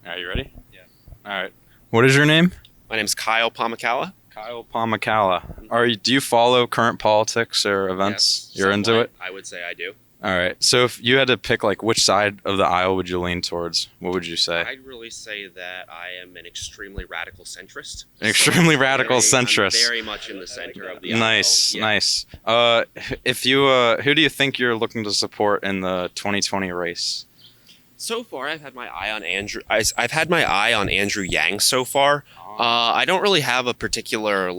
Are you ready? Yeah. All right. What is your name? My name's Kyle Pomacala. Kyle Pomacala. Do you follow current politics or events? Yes, You're into somewhat. it? I would say I do. All right. So if you had to pick like which side of the aisle would you lean towards? What would you say? I'd really say that I am an extremely radical centrist. An extremely radical I'm centrist. very much in the center of the aisle. Nice, Yeah. nice. If you who do you think you're looking to support in the 2020 race? So far, I've had my eye on Andrew. I've had my eye on Andrew Yang so far. I don't really have a particular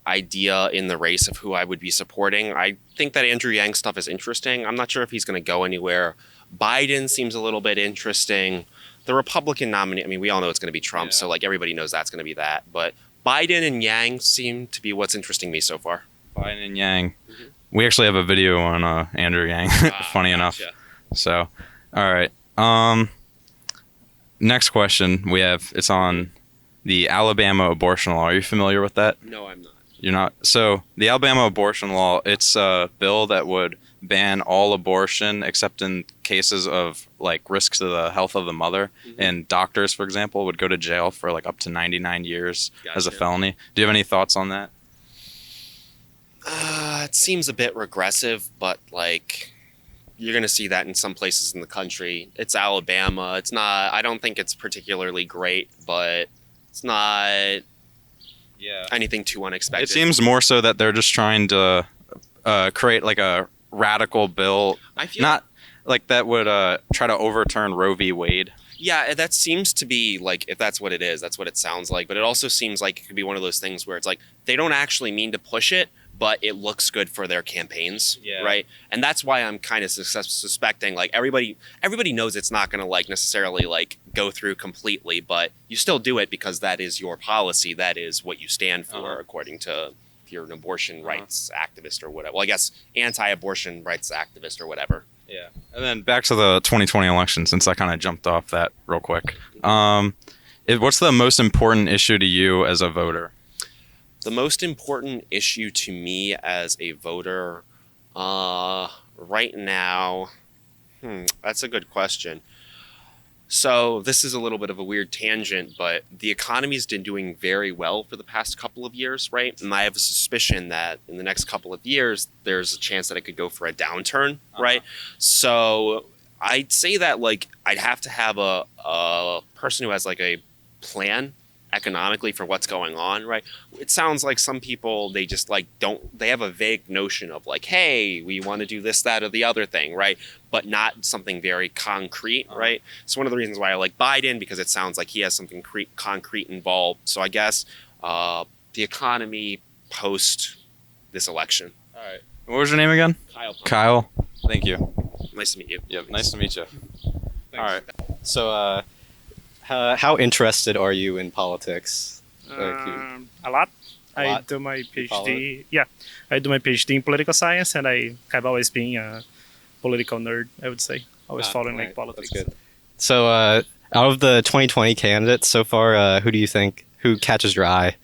idea in the race of who I would be supporting. I think that Andrew Yang stuff is interesting. I'm not sure if he's going to go anywhere. Biden seems a little bit interesting. The Republican nominee, I mean, we all know it's going to be Trump, so everybody knows that's going to be that. But Biden and Yang seem to be what's interesting me so far. Biden and Yang. Mm-hmm. We actually have a video on Andrew Yang. Funny enough. So, all right. Next question we have, it's on the Alabama abortion law. Are you familiar with that? No, I'm not. You're not? So the Alabama abortion law, it's a bill that would ban all abortion except in cases of risks to the health of the mother. Mm-hmm. And doctors, for example, would go to jail for up to 99 years as a felony. Do you have any thoughts on that? It seems a bit regressive, but you're going to see that in some places in the country. It's Alabama. It's not, I don't think it's particularly great, but it's not anything too unexpected. It seems more so that they're just trying to create a radical bill. I feel not that would try to overturn Roe v. Wade. Yeah, that seems to be if that's what it is, that's what it sounds like. But it also seems like it could be one of those things where it's they don't actually mean to push it, but it looks good for their campaigns, right? And that's why I'm kind of suspecting everybody knows it's not going to necessarily go through completely, but you still do it because that is your policy, that is what you stand for, according to if you're an abortion rights activist or whatever. Well, I guess anti-abortion rights activist or whatever. Yeah. And then back to the 2020 election, since I kind of jumped off that real quick. What's the most important issue to you as a voter? The most important issue to me as a voter right now, that's a good question. So this is a little bit of a weird tangent, but the economy's been doing very well for the past couple of years, right? And I have a suspicion that in the next couple of years, there's a chance that it could go for a downturn, right? So I'd say that I'd have to have a person who has a plan economically for what's going on, right? It sounds like some people, they just they have a vague notion of hey, we want to do this, that, or the other thing, right? But not something very concrete, right? It's one of the reasons why I like Biden, because it sounds like he has something concrete involved. So I guess the economy post this election. All right. What was your name again? Kyle. Thank you. Nice to meet you. Yep. Nice to meet you. Thanks. All right. So, how interested are you in politics? A lot. I do my follow PhD. Yeah, I do my PhD in political science, and I have always been a political nerd. I would say, always following politics. That's good. So, out of the 2020 candidates so far, who catches your eye?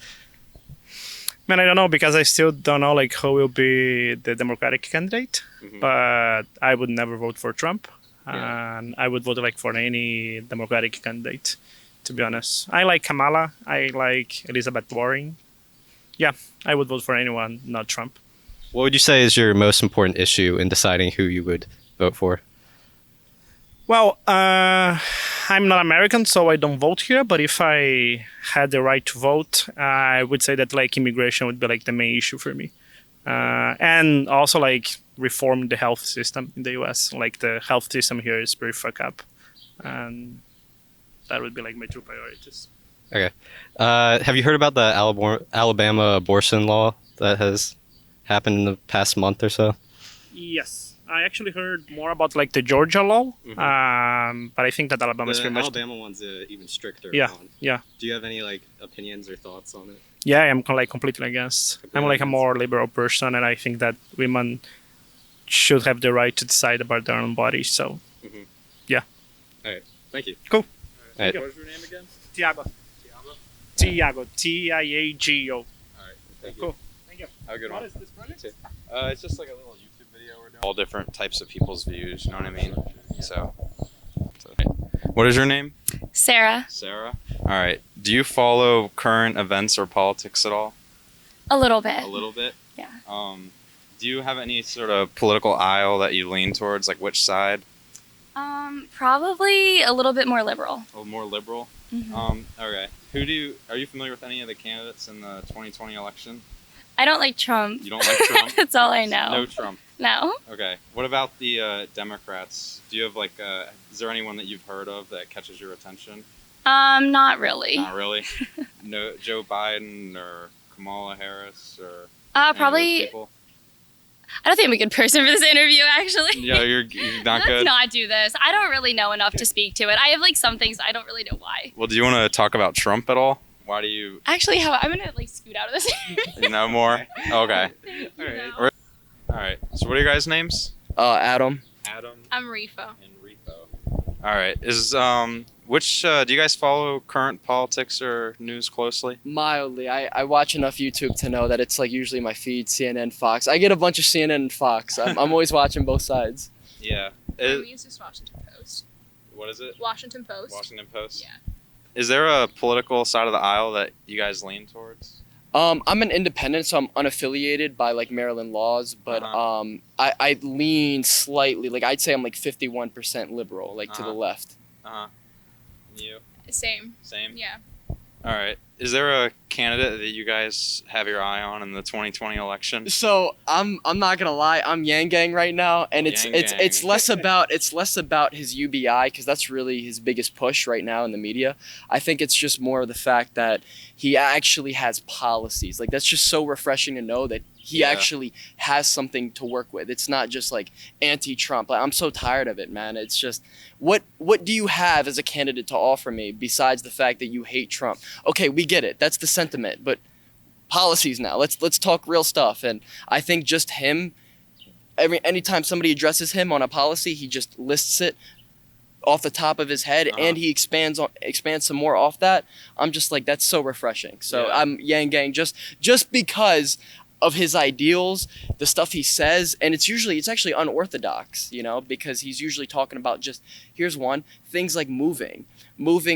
Man, I don't know, because I still don't know who will be the Democratic candidate. Mm-hmm. But I would never vote for Trump. And I would vote for any Democratic candidate, to be honest. I like Kamala. I like Elizabeth Warren. Yeah, I would vote for anyone, not Trump. What would you say is your most important issue in deciding who you would vote for? Well, I'm not American, so I don't vote here. But if I had the right to vote, I would say that immigration would be the main issue for me. And also reform the health system in the U.S. The health system here is pretty fucked up, and that would be my two priorities. Okay. Have you heard about the Alabama abortion law that has happened in the past month or so? Yes, I actually heard more about the Georgia law, but I think that Alabama is pretty much. The Alabama one's even stricter. Yeah, yeah. Do you have any opinions or thoughts on it? Yeah, I'm completely against. I'm a more liberal person, and I think that women should have the right to decide about their own bodies. So, yeah. All right. Thank you. Cool. All right. What was your name again? Tiago. Tiago. Tiago. All right. Thank you. Cool. Thank you. Have a good one. What is this project? It's just a little YouTube video we're doing. All different types of people's views, you know what I mean? So. What is your name? Sarah. Sarah. All right. Do you follow current events or politics at all? A little bit. A little bit. Yeah. Do you have any sort of political aisle that you lean towards, like which side? Probably a little bit more liberal. Or more liberal? Mhm. Okay. Are you familiar with any of the candidates in the 2020 election? I don't like Trump. You don't like Trump? That's all I know. No Trump. No. Okay. What about the Democrats? Do you have is there anyone that you've heard of that catches your attention? Not really. Not really. No, Joe Biden or Kamala Harris or any of those Probably. people? I don't think I'm a good person for this interview, actually. Yeah, you're not Let's good. not do this. I don't really know enough to speak to it. I have some things I don't really know why. Well, do you want to talk about Trump at all? Why do you Actually, I'm gonna scoot out of this interview. know more? Okay. Thank you, Alright. though. All right. So what are your guys' names? Adam. Adam I'm Rifo. and Repo. All right. Do you guys follow current politics or news closely? Mildly. I watch enough YouTube to know that it's usually my feed, CNN, Fox. I get a bunch of CNN and Fox. I'm always watching both sides. Yeah. We use this Washington Post. What is it? Washington Post. Washington Post. Yeah. Is there a political side of the aisle that you guys lean towards? I'm an independent, so I'm unaffiliated by Maryland laws, but I lean slightly. I'd say I'm 51% liberal, to the left. Uh huh. You? Same. Same. Yeah. All right. Is there a candidate that you guys have your eye on in the 2020 election? So I'm not gonna lie, I'm Yang Gang right now, and it's Yang it's Gang. less about his UBI because that's really his biggest push right now in the media. I think it's just more of the fact that he actually has policies. That's just so refreshing to know that he Yeah. actually has something to work with. It's not just anti-Trump. I'm so tired of it, man. It's just what do you have as a candidate to offer me besides the fact that you hate Trump? Okay, we get it. That's the sentiment, but policies now. Let's talk real stuff. And I think just him, anytime somebody addresses him on a policy, he just lists it off the top of his head, Uh-huh. and he expands some more off that. I'm just that's so refreshing. So Yeah. I'm Yang Gang just because of his ideals, the stuff he says, and it's actually unorthodox, because he's usually talking about here's one, things like moving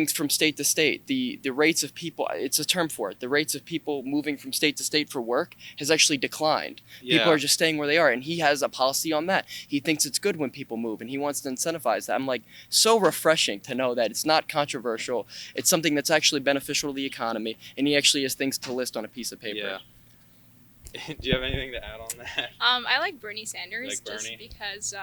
from state to state. The rates of people, it's a term for it, the rates of people moving from state to state for work has actually declined. Yeah. People are just staying where they are, and he has a policy on that. He thinks it's good when people move, and he wants to incentivize that. I'm so refreshing to know that it's not controversial. It's something that's actually beneficial to the economy, and he actually has things to list on a piece of paper. Yeah. Do you have anything to add on that? I like Bernie Sanders Like Bernie? just because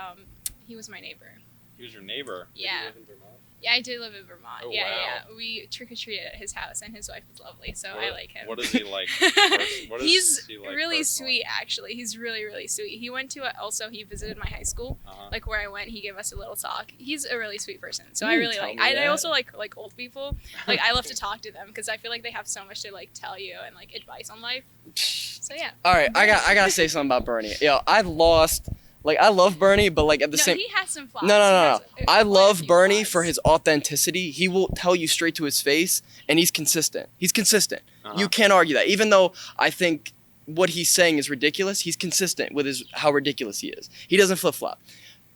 he was my neighbor. He was your neighbor. Did Yeah. you live in Vermont? Yeah, I do live in Vermont. Oh, yeah, wow. yeah. We trick or treated at his house, and his wife is lovely, so What- I like him. What is he like? What is He's he like really personally? sweet, actually. He's really, really sweet. He went to he visited my high school, Uh-huh. where I went. He gave us a little talk. He's a really sweet person, so I You really tell like. me I that. also like old people. I love to talk to them because I feel like they have so much to tell you and advice on life. So yeah. All right, I gotta say something about Bernie. I've lost. I love Bernie, but at the No, same. he has some flaws. No. He has I quite a love few Bernie flaws. for his authenticity. He will tell you straight to his face, and he's consistent. Uh-huh. You can't argue that. Even though I think what he's saying is ridiculous, he's consistent with how ridiculous he is. He doesn't flip-flop.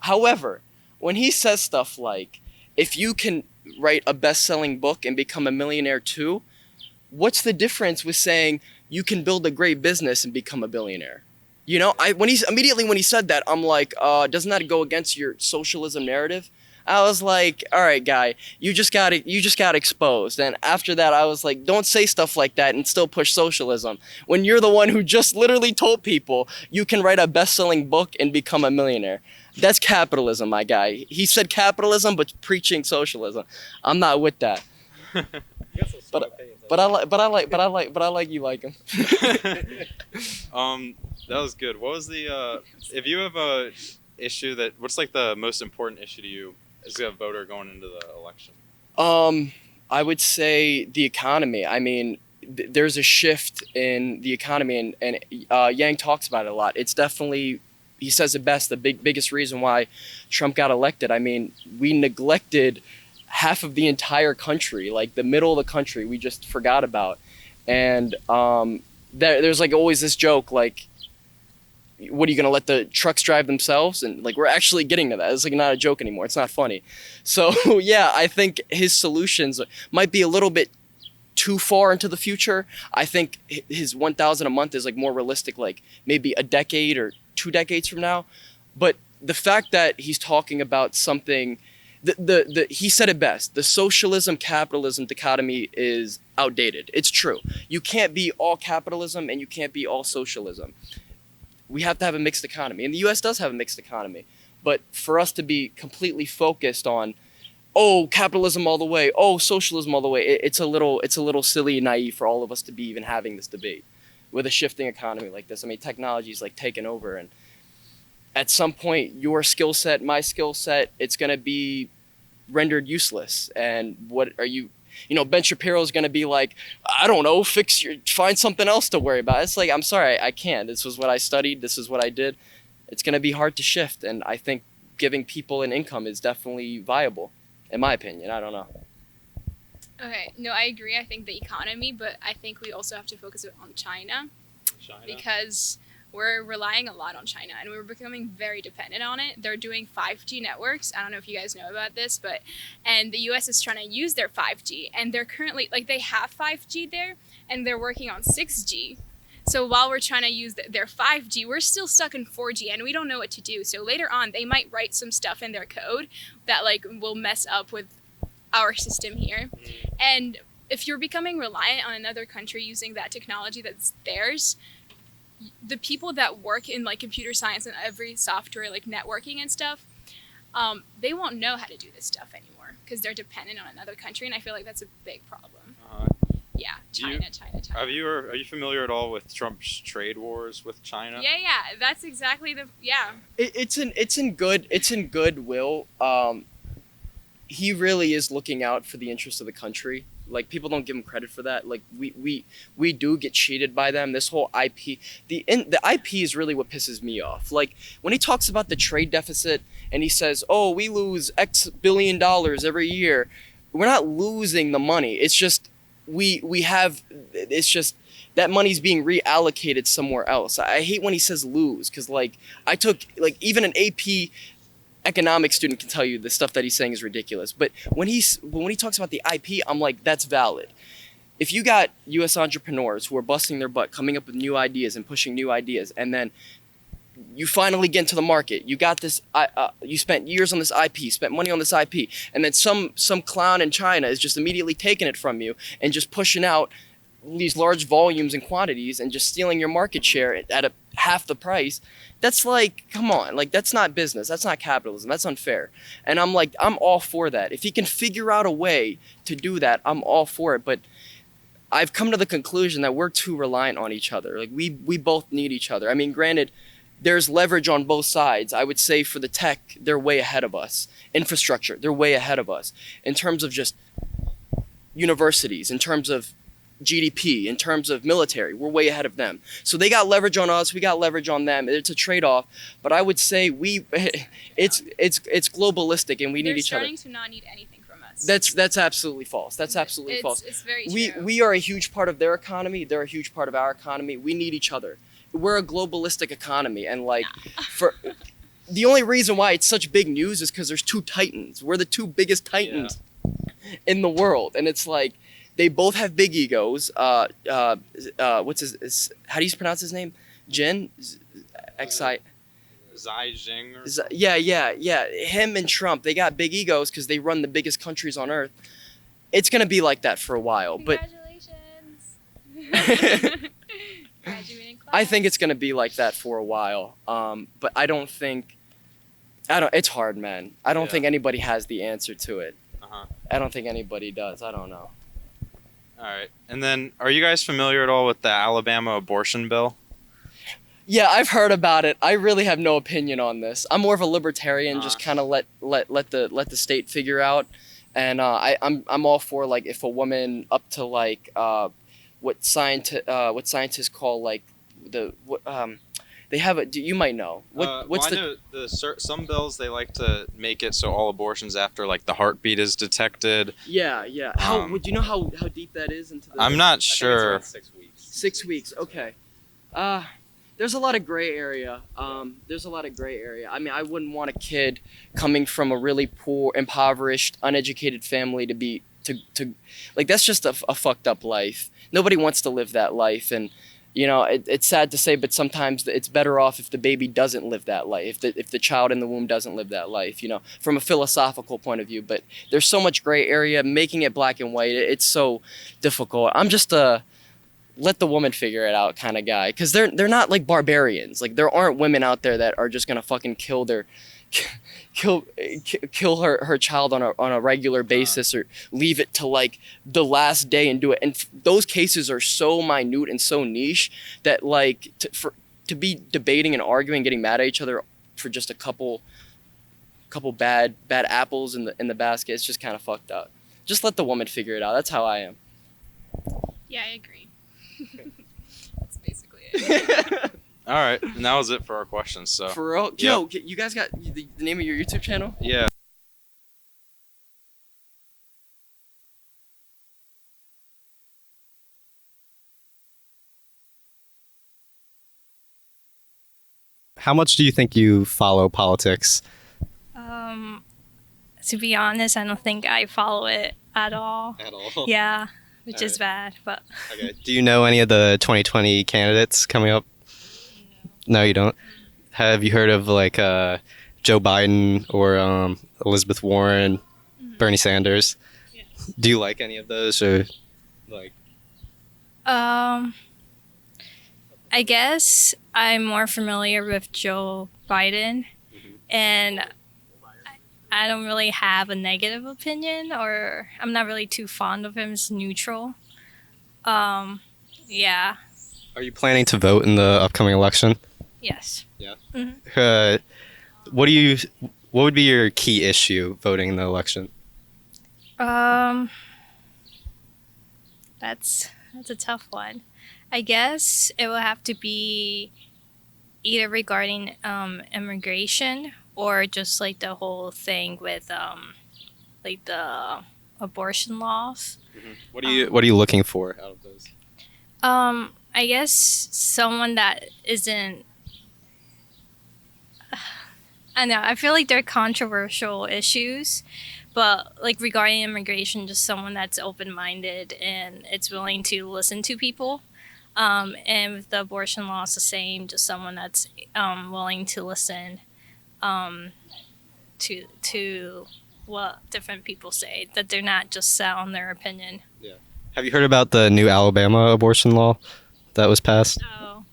However, when he says stuff like, if you can write a best-selling book and become a millionaire too, what's the difference with saying you can build a great business and become a billionaire? When he said that, I'm doesn't that go against your socialism narrative? I was like, all right, guy, you just got exposed. And after that, I was like, don't say stuff like that and still push socialism when you're the one who just literally told people you can write a best-selling book and become a millionaire. That's capitalism, my guy. He said capitalism, but preaching socialism. I'm not with that. But I like you like him. That was good. What was the if you have a issue what's the most important issue to you as a voter going into the election? I would say the economy. I mean, there's a shift in the economy, and Yang talks about it a lot. It's definitely, he says it best, the biggest reason why Trump got elected. I mean, we neglected half of the entire country, the middle of the country, we just forgot about. And there's always this joke, what are you going to let the trucks drive themselves? And like, we're actually getting to that. It's like not a joke anymore. It's not funny. So yeah, I think his solutions might be a little bit too far into the future. I think his 1,000 a month is like more realistic, like maybe a decade or 2 decades from now. But the fact that he's talking about something, he said it best. The socialism capitalism dichotomy is outdated. It's true. You can't be all capitalism and you can't be all socialism. We have to have a mixed economy, and the U.S. does have a mixed economy. But for us to be completely focused on, oh, capitalism all the way, oh, socialism all the way, it's a little silly and naive for all of us to be even having this debate with a shifting economy like this. I mean, technology is like taking over, and at some point, your skill set, my skill set, it's going to be rendered useless. And what are you? You know, Ben Shapiro is going to be like, I don't know, find something else to worry about. It's like, I'm sorry, I can't. This was what I studied. This is what I did. It's going to be hard to shift. And I think giving people an income is definitely viable, in my opinion. I don't know. Okay, no, I agree. I think the economy, but I think we also have to focus on China. Because we're relying a lot on China and we're becoming very dependent on it. They're doing 5G networks. I don't know if you guys know about this, and the US is trying to use their 5G, and they're currently, like, they have 5G there and they're working on 6G. So while we're trying to use their 5G, we're still stuck in 4G and we don't know what to do. So later on, they might write some stuff in their code that like will mess up with our system here. And if you're becoming reliant on another country using that technology that's theirs, the people that work in like computer science and every software, like networking and stuff, they won't know how to do this stuff anymore because they're dependent on another country, and I feel like that's a big problem. Yeah, China. Are you familiar at all with Trump's trade wars with China? Yeah, that's exactly It's in goodwill. He really is looking out for the interests of the country. Like, people don't give him credit for that. Like, we do get cheated by them. This whole IP, the IP is really what pisses me off. Like, when he talks about the trade deficit and he says, "Oh, we lose X billion dollars every year," we're not losing the money. It's just it's just that money's being reallocated somewhere else. I hate when he says lose, because like I took like even an AP economics student can tell you the stuff that he's saying is ridiculous. But when he talks about the IP, I'm like, that's valid. If you got U.S. entrepreneurs who are busting their butt, coming up with new ideas and pushing new ideas, and then you finally get into the market, you got this, you spent years on this IP, spent money on this IP, and then some clown in China is just immediately taking it from you and just pushing out these large volumes and quantities and just stealing your market share at half the price. That's like, come on, like that's not business, that's not capitalism, that's unfair. And I'm like, I'm all for that. If he can figure out a way to do that, I'm all for it. But I've come to the conclusion that we're too reliant on each other. Like we both need each other. I mean, granted, there's leverage on both sides. I would say for the tech, they're way ahead of us. Infrastructure, they're way ahead of us. In terms of just universities, in terms of GDP, in terms of military, we're way ahead of them. So they got leverage on us, we got leverage on them. It's a trade-off. But I would say it's globalistic and we need each other. They're starting to not need anything from us. That's absolutely false. That's absolutely false. It's very true. We are a huge part of their economy. They're a huge part of our economy. We need each other. We're a globalistic economy, and like for the only reason why it's such big news is because there's two titans. We're the two biggest titans in the world, and it's like they both have big egos. What's his how do you pronounce his name? Jin? Xi Xi Jing? Yeah. Him and Trump, they got big egos because they run the biggest countries on earth. It's gonna be like that for a while, but Congratulations. Graduating class. I think it's gonna be like that for a while. But it's hard, man. I don't think anybody has the answer to it. I don't think anybody does. I don't know. All right. And then, are you guys familiar at all with the Alabama abortion bill? Yeah, I've heard about it. I really have no opinion on this. I'm more of a libertarian, just kind of let the state figure out. And I'm all for like if a woman up to like what scientists call like they have you might know some bills they like to make it so all abortions after like the heartbeat is detected. Yeah. Would you know how deep that is into the? I'm not sure. It's around 6 weeks. 6 weeks. Okay. there's a lot of gray area. There's a lot of gray area. I mean, I wouldn't want a kid coming from a really poor, impoverished, uneducated family to be to like that's just a fucked up life. Nobody wants to live that life, and you know it's sad to say, but sometimes it's better off if the baby doesn't live that life, if the child in the womb doesn't live that life. You know, from a philosophical point of view. But there's so much gray area. Making it black and white, it's so difficult. I'm just a let the woman figure it out kind of guy, because they're not like barbarians. Like there aren't women out there that are just gonna fucking kill her child on a regular basis, or leave it to like the last day and do it. And those cases are so minute and so niche that like to be debating and arguing, getting mad at each other for just a couple bad apples in the basket, it's just kind of fucked up. Just let the woman figure it out. That's how I am. Yeah, I agree. That's basically it. All right, and that was it for our questions. So For real? Yo, you guys got the name of your YouTube channel? yeah. How much do you think you follow politics? To be honest, I don't think I follow it at all. At all? Yeah, which is Alright. bad, but Okay. Do you know any of the 2020 candidates coming up? No, you don't. Have you heard of like Joe Biden or Elizabeth Warren, Bernie Sanders? Yeah. Do you like any of those, or like? I guess I'm more familiar with Joe Biden, and I don't really have a negative opinion, or I'm not really too fond of him. It's neutral. Yeah. Are you planning to vote in the upcoming election? Yes. Yeah. Mhm. What would be your key issue voting in the election? That's a tough one. I guess it will have to be either regarding immigration, or just like the whole thing with like the abortion laws. What are you looking for out of those? I guess someone that isn't. I know. I feel like they're controversial issues, but like regarding immigration, just someone that's open-minded and it's willing to listen to people. And with the abortion laws, the same. Just someone that's willing to listen to what different people say. That they're not just set on their opinion. Have you heard about the new Alabama abortion law that was passed? So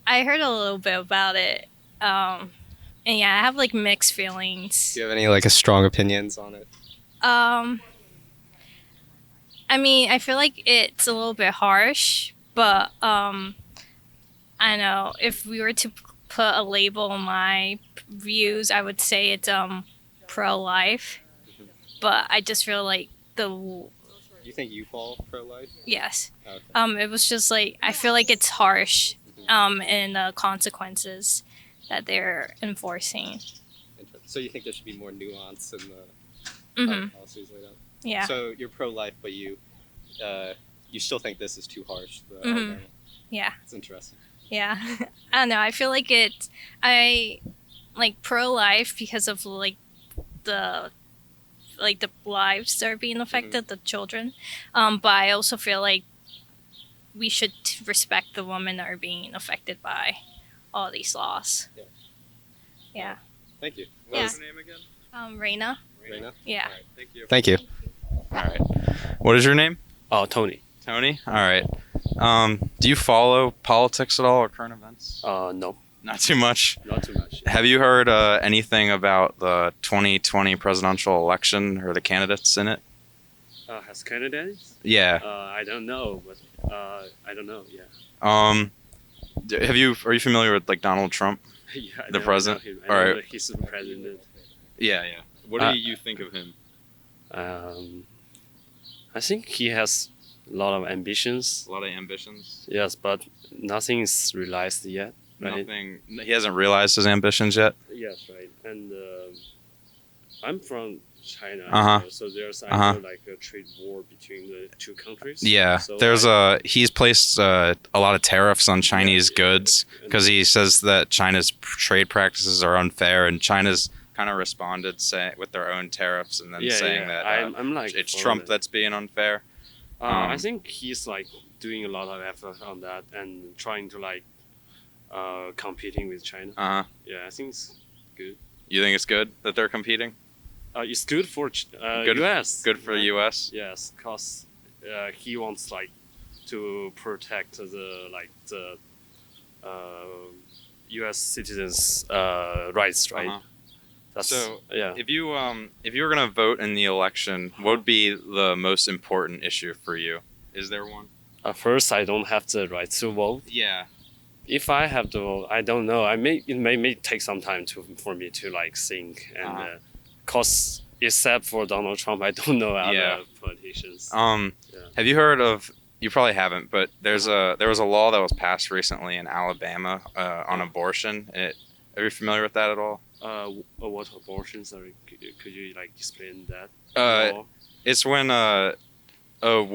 I heard a little bit about it. And yeah, I have like mixed feelings. Do you have any like strong opinions on it? I mean, I feel like it's a little bit harsh, but I know if we were to put a label on my views, I would say it's pro-life. But I just feel like You think you fall pro-life? yes. Okay. It was just like I feel like it's harsh in the consequences that they're enforcing. So you think there should be more nuance in the Mhm. policies laid out? Yeah. So you're pro-life, but you still think this is too harsh. Mhm. Yeah. It's interesting. Yeah. I don't know. I feel like I like pro-life because of the lives that are being affected, the children. But I also feel like we should respect the women that are being affected by all these laws. Yeah. Yeah. Thank you. Yeah. What's your name again? Reina. Reina? Yeah. All right, thank you. Thank you. All right. What is your name? Oh, Tony. Tony. All right. Do you follow politics at all or current events? No, Not too much. not too much. Have you heard anything about the 2020 presidential election or the candidates in it? Has candidates? Yeah. I don't know, but I don't know. Yeah. Are you familiar with like Donald Trump? Yeah, The president? I know Alright. he's the president. Yeah, yeah. What do you think of him? I think he has a lot of ambitions. A lot of ambitions. Yes, but nothing is realized yet. Right? Nothing. He hasn't realized his ambitions yet. Yes, right. And I'm from China. Uh-huh. So there's Uh-huh. like a trade war between the two countries. Yeah, So there's he's placed a lot of tariffs on Chinese goods because he says that China's trade practices are unfair, and China's kind of responded with their own tariffs and then saying that I'm like it's for Trump it. that's being unfair. I think he's like doing a lot of effort on that and trying to like competing with China. Yeah, I think it's good. You think it's good that they're competing? It's good for Good- U.S. Good for U.S. Yes, because he wants like to protect the U.S. citizens' rights, right? Uh-huh. That's So, yeah. If you were gonna vote in the election, what would be the most important issue for you? Is there one? First, I don't have the right to vote. Yeah. If I have to vote, I don't know. It may take some time for me to like think and Uh-huh. cause except for Donald Trump, I don't know other Yeah. politicians. Yeah. Have you heard of? You probably haven't, but there was a law that was passed recently in Alabama on abortion. Are you familiar with that at all? What abortions are? Could you like explain that? Uh, It's when a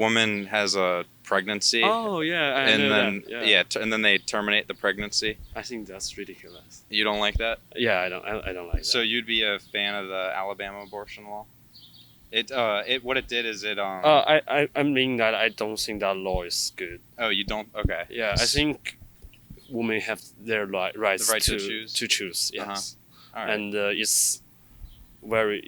woman has a pregnancy, Oh yeah, I and know then that. Yeah. and then they terminate the pregnancy. I think that's ridiculous. You don't like that? Yeah, I don't like So that. you'd be a fan of the Alabama abortion law? What it did is it I mean that I don't think that law is good. Oh, you don't? Okay. Yeah, I think women have their rights The right to choose? To choose, yes. All right. And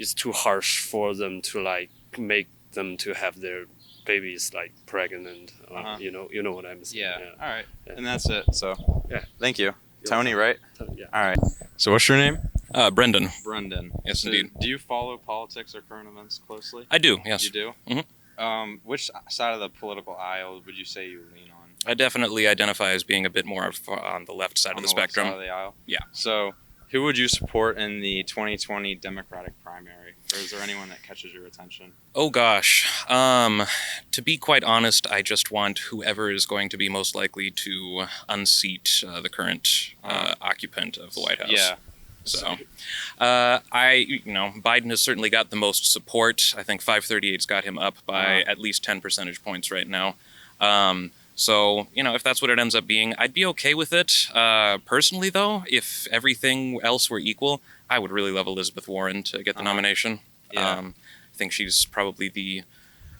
it's too harsh for them to like make them to have their babies like pregnant. Uh-huh. You know what I'm saying. Yeah. All right. Yeah. And that's it. So. Yeah. Thank you, Tony. Right? Yeah. All right. So what's your name? Brendan. Brendan. Yes, So indeed. Do you follow politics or current events closely? I do, yes. You do? Mhm. Which side of the political aisle would you say you lean on? I definitely identify as being a bit more on the left side On of the left spectrum. side of the aisle? Yeah. So, who would you support in the 2020 Democratic primary? Or is there anyone that catches your attention? Oh gosh. To be quite honest, I just want whoever is going to be most likely to unseat the current occupant of the White House. Yeah. So, Biden has certainly got the most support. I think 538's got him up by at least 10 percentage points right now. So, if that's what it ends up being, I'd be okay with it. Personally, though, if everything else were equal, I would really love Elizabeth Warren to get the nomination. Yeah. I think she's probably the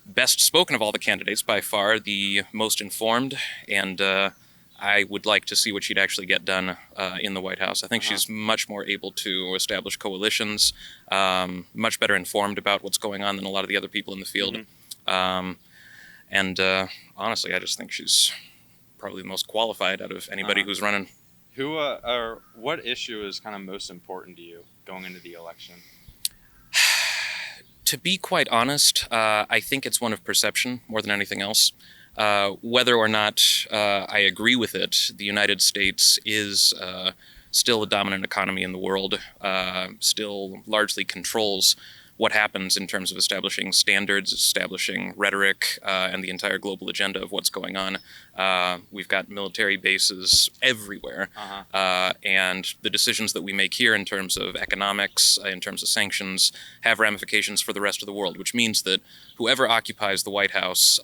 best spoken of all the candidates by far, the most informed, and I would like to see what she'd actually get done in the White House. I think she's much more able to establish coalitions, much better informed about what's going on than a lot of the other people in the field. And honestly, I just think she's probably the most qualified out of anybody who's running. Who or what issue is kind of most important to you going into the election? To be quite honest, I think it's one of perception more than anything else. Whether or not I agree with it, the United States is still a dominant economy in the world, still largely controls what happens in terms of establishing standards, establishing rhetoric, and the entire global agenda of what's going on. We've got military bases everywhere, and the decisions that we make here in terms of economics, in terms of sanctions, have ramifications for the rest of the world, which means that whoever occupies the White House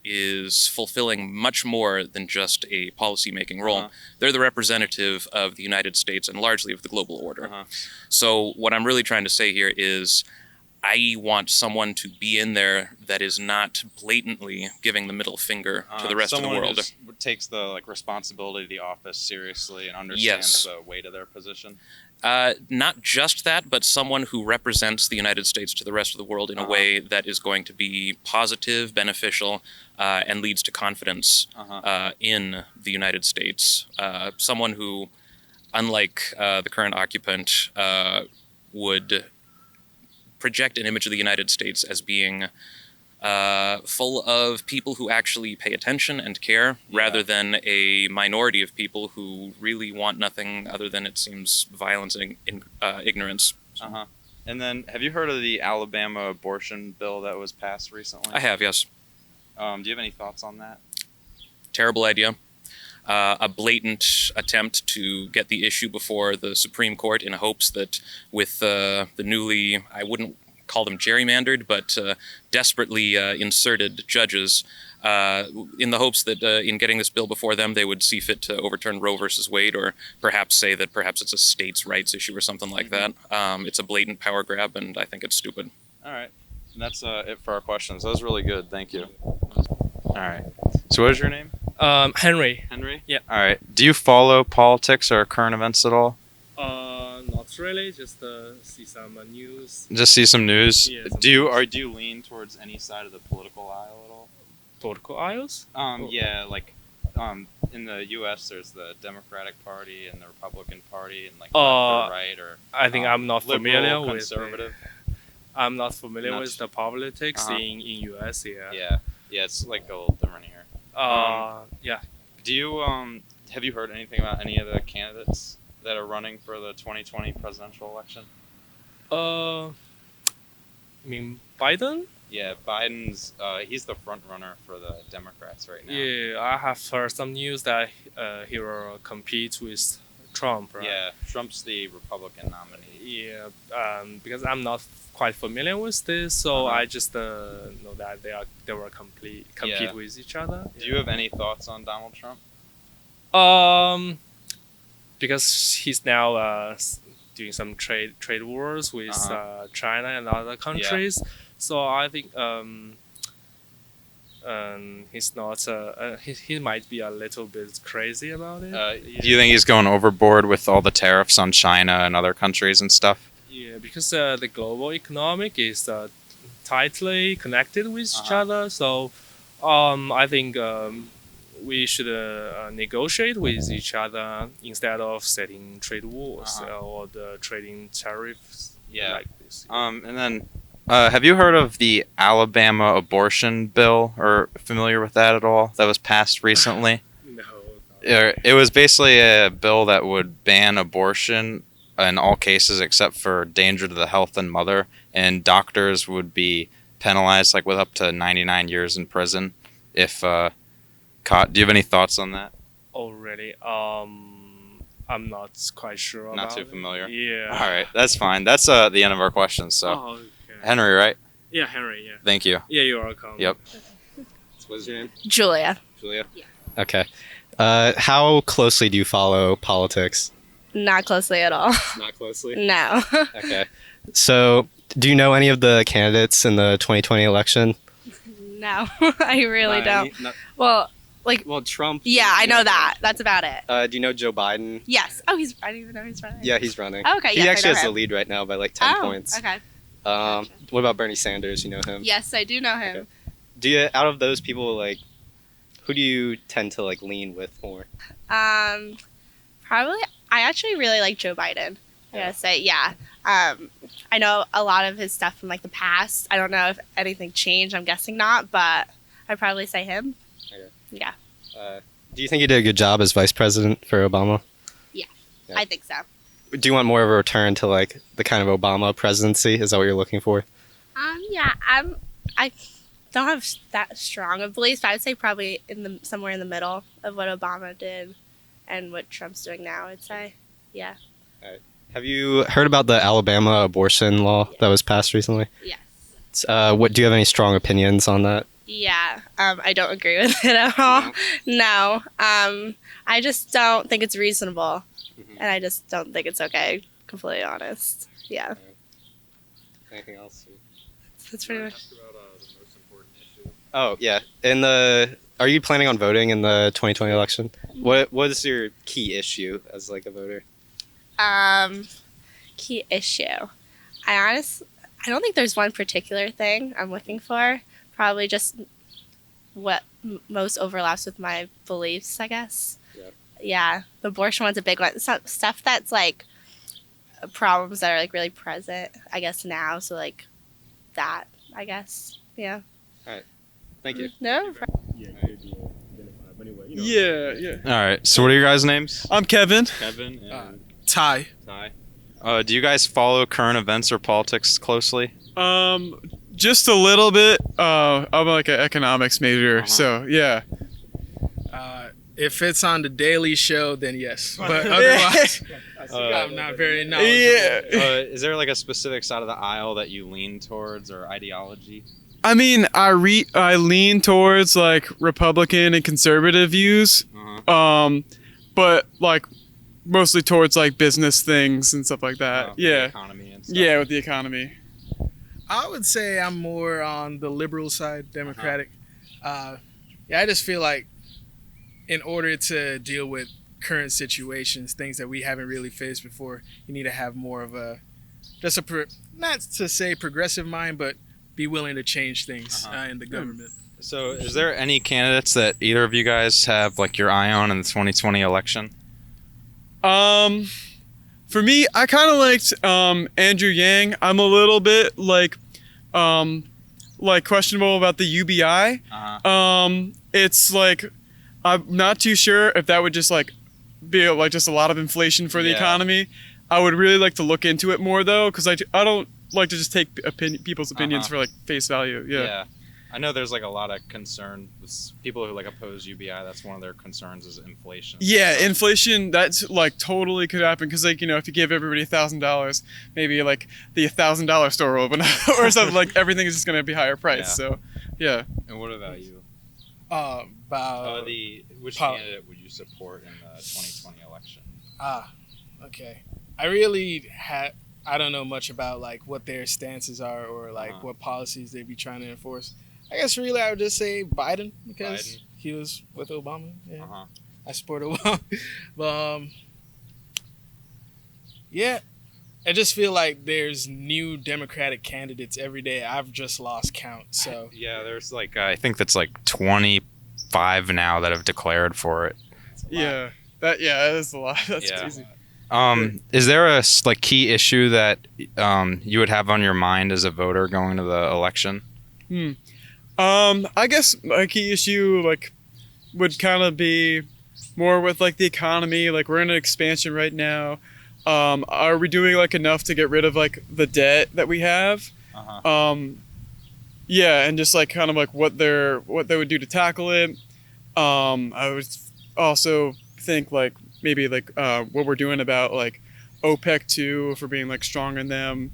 is fulfilling much more than just a policy-making role. They're the representative of the United States and largely of the global order. So what I'm really trying to say here is I want someone to be in there that is not blatantly giving the middle finger to the rest of the Someone world. who takes the responsibility of the office seriously and understands the weight of their position. Not just that, but someone who represents the United States to the rest of the world in a way that is going to be positive, beneficial, and leads to confidence in the United States. Someone who, unlike the current occupant, would project an image of the United States as being full of people who actually pay attention and care, rather than a minority of people who really want nothing other than, it seems, violence and ignorance. And then, have you heard of the Alabama abortion bill that was passed recently? I have, yes. Do you have any thoughts on that? Terrible idea. A blatant attempt to get the issue before the Supreme Court in hopes that with the newly, I wouldn't call them gerrymandered, but desperately inserted judges in the hopes that in getting this bill before them, they would see fit to overturn Roe versus Wade, or perhaps say that perhaps it's a states' rights issue or something like that. It's a blatant power grab, and I think it's stupid. All right. And that's it for our questions. That was really good. Thank you. All right. So what is your name? Henry. Henry? Yeah. All right. Do you follow politics or current events at all? Not really. Just see some news. Just see some news. Yeah, some do you lean towards any side of the political aisle at all? Political aisles? Yeah, like in the U.S. there's the Democratic Party and the Republican Party, and like left or right, or I think I'm not liberal, familiar with. conservative. I'm not familiar Not with s- the politics Uh-huh. in US. Yeah. Yeah, it's like a little different here. Yeah. Do you have you heard anything about any of the candidates that are running for the 2020 presidential election? I mean Biden? Yeah, Biden's he's the front runner for the Democrats right now. Yeah, I have heard some news that he will compete with Trump. Right? Yeah, Trump's the Republican nominee. Yeah. Because I'm not quite familiar with this, so Uh-huh. I just know that they will compete Yeah. with each other. Do you have any thoughts on Donald Trump? Because he's now doing some trade wars with Uh-huh. China and other countries, so I think he's not. He might be a little bit crazy about it. Do you think he's going overboard with all the tariffs on China and other countries and stuff? Yeah, because the global economic is tightly connected with each Uh-huh. other, so I think we should negotiate with each other instead of setting trade wars or the trading tariffs like this. And then, have you heard of the Alabama abortion bill, or familiar with that at all? That was passed recently. No. It was basically a bill that would ban abortion in all cases except for danger to the health and mother, and doctors would be penalized like with up to 99 years in prison if caught. Do you have any thoughts on that? Oh, really? I'm not quite sure. Not about too it. familiar. Yeah. All right, that's fine. That's the end of our questions. So, Oh, okay. Henry, right? Yeah, Henry. Yeah. Thank you. Yeah, you're welcome. Yep. What's your name? Julia. Julia. Okay. How closely do you follow politics? Not closely at all. Not closely. No. Okay. So, do you know any of the candidates in the 2020 election? No, I really don't. Well, Well, Trump. yeah, I know that. That's about it. Do you know Joe Biden? Yes. Oh, I didn't even know he's running. Yeah, he's running. Oh, okay, He yes, I actually know has the him. lead right now by like 10 Oh, points. okay. What about Bernie Sanders? You know him? Yes, I do know him. Okay. Do you, out of those people, like, who do you tend to like lean with more? Probably. I actually really like Joe Biden. I gotta say, yeah. I know a lot of his stuff from like the past. I don't know if anything changed. I'm guessing not, but I'd probably say him. Okay. Yeah. Do you think he did a good job as vice president for Obama? Yeah. I think so. Do you want more of a return to like the kind of Obama presidency? Is that what you're looking for? Yeah. I don't have that strong of beliefs, but I would say probably somewhere in the middle of what Obama did and what Trump's doing now. I'd say, yeah. Have you heard about the Alabama abortion law that was passed recently? Yes. What do you have any strong opinions on that? Yeah, I don't agree with it at all. No, I just don't think it's reasonable, and I just don't think it's okay. Completely honest. Yeah, Anything else? that's pretty much. Oh yeah. Are you planning on voting in the 2020 election? What is your key issue as like a voter? Key issue. I don't think there's one particular thing I'm looking for. Probably just what most overlaps with my beliefs, I guess. Yeah, the abortion one's a big one. Stuff that's like problems that are like really present, I guess now. So like that, I guess. Yeah. All right. Thank you. No. Yeah. All right. So, what are your guys' names? I'm Kevin. Kevin and Ty. Ty. Do you guys follow current events or politics closely? Just a little bit. I'm like an economics major, so yeah. If it's on the Daily Show, then yes. But otherwise, I'm not very knowledgeable. Yeah. Is there like a specific side of the aisle that you lean towards or ideology? I mean, I lean towards like Republican and conservative views, but like mostly towards like business things and stuff like that. The economy and stuff. Yeah, with the economy. I would say I'm more on the liberal side, Democratic. Yeah, I just feel like in order to deal with current situations, things that we haven't really faced before, you need to have more of a, not to say progressive mind, but be willing to change things in the government. So is there any candidates that either of you guys have like your eye on in the 2020 election? For me, I kind of liked Andrew Yang. I'm a little bit like questionable about the UBI. It's like I'm not too sure if that would just like be like just a lot of inflation for the economy. I would really like to look into it more though, because I don't like to just take people's opinions for like face value. Yeah. I know there's like a lot of concern with people who like oppose UBI. That's one of their concerns is inflation. Yeah, inflation, that's like totally could happen because like, you know, if you give everybody $1,000, maybe like the $1,000 store will open up or something, like everything is just going to be higher price. So, yeah. And what about you? Which candidate would you support in the 2020 election? Okay. I really I don't know much about like what their stances are or like what policies they'd be trying to enforce. I guess really I would just say Biden because he was with Obama. Yeah, I support Obama. But yeah, I just feel like there's new Democratic candidates every day. I've just lost count. So yeah, there's like I think that's like 25 now that have declared for it. Yeah, that is a lot. That's crazy. Is there a like key issue that you would have on your mind as a voter going to the election? I guess a key issue like would kind of be more with like the economy. Like we're in an expansion right now. Are we doing like enough to get rid of like the debt that we have? Yeah, and just like kind of like what they would do to tackle it. I would also think like maybe like what we're doing about like OPEC too, for being like strong in them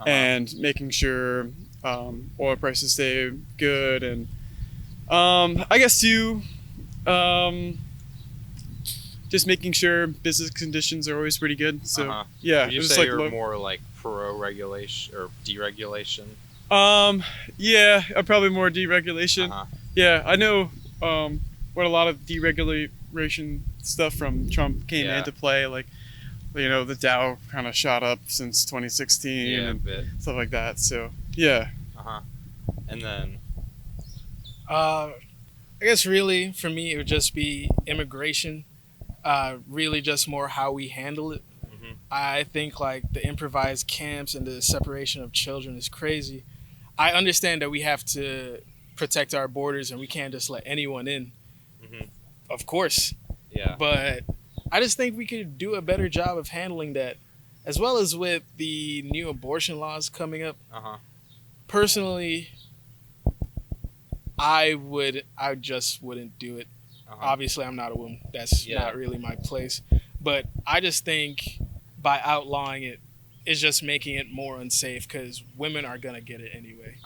and making sure oil prices stay good, and I guess too just making sure business conditions are always pretty good. So yeah, would you just say like you're more like pro regulation or deregulation? Yeah, probably more deregulation. Yeah, I know what a lot of deregulation stuff from Trump came into play, like, you know, the Dow kind of shot up since 2016 and stuff like that. So yeah. And then I guess really for me it would just be immigration. Really just more how we handle it. I think like the improvised camps and the separation of children is crazy. I understand that we have to protect our borders and we can't just let anyone in. Of course. Yeah. But I just think we could do a better job of handling that, as well as with the new abortion laws coming up. Personally, I just wouldn't do it. Obviously, I'm not a woman. That's not really my place. But I just think by outlawing it, it's just making it more unsafe because women are going to get it anyway,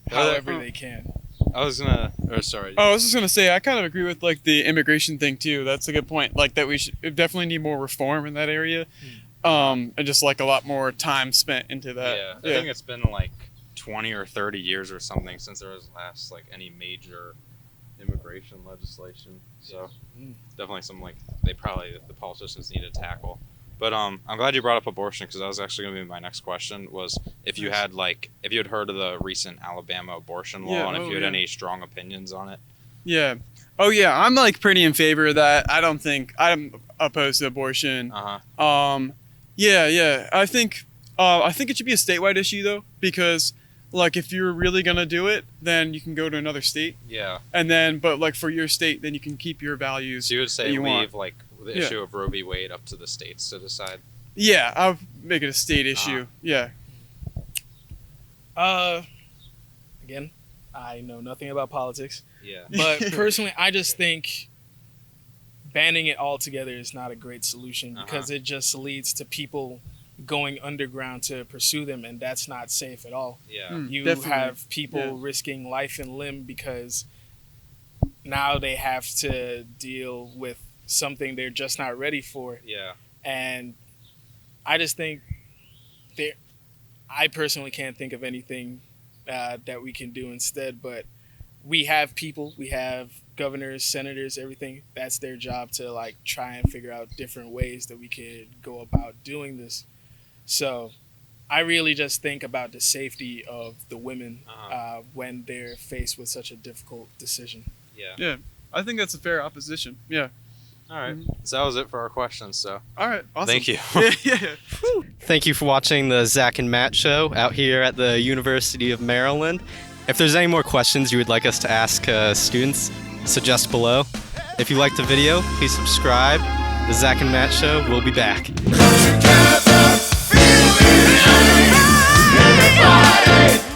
however they can. I was just gonna say I kind of agree with like the immigration thing too. That's a good point. Like that we definitely need more reform in that area, and just like a lot more time spent into that. Yeah, I think it's been like 20 or 30 years or something since there was last like any major immigration legislation. So definitely something like the politicians need to tackle. But I'm glad you brought up abortion because that was actually going to be my next question. Was if you had heard of the recent Alabama abortion law and if you had any strong opinions on it. Yeah. Oh yeah, I'm like pretty in favor of that. I don't think I'm opposed to abortion. Yeah. I think it should be a statewide issue though, because like if you're really gonna do it, then you can go to another state. Yeah. And then, but like for your state, then you can keep your values. So you would say leave want. Like the issue of Roe v. Wade up to the states to decide. Yeah, I'll make it a state issue. Yeah. Again, I know nothing about politics. Yeah. But personally, I just think banning it altogether is not a great solution because it just leads to people going underground to pursue them, and that's not safe at all. Yeah. You Definitely. have people risking life and limb because now they have to deal with something they're just not ready for. Yeah. And I just think I personally can't think of anything that we can do instead, but we have people, we have governors, senators, everything. That's their job to like try and figure out different ways that we could go about doing this. So I really just think about the safety of the women when they're faced with such a difficult decision. Yeah. Yeah, I think that's a fair opposition. Yeah. All right. So that was it for our questions. So. All right. Awesome. Thank you. Yeah. Thank you for watching the Zach and Matt show out here at the University of Maryland. If there's any more questions you would like us to ask students, suggest below. If you liked the video, please subscribe. The Zach and Matt show will be back. Everybody!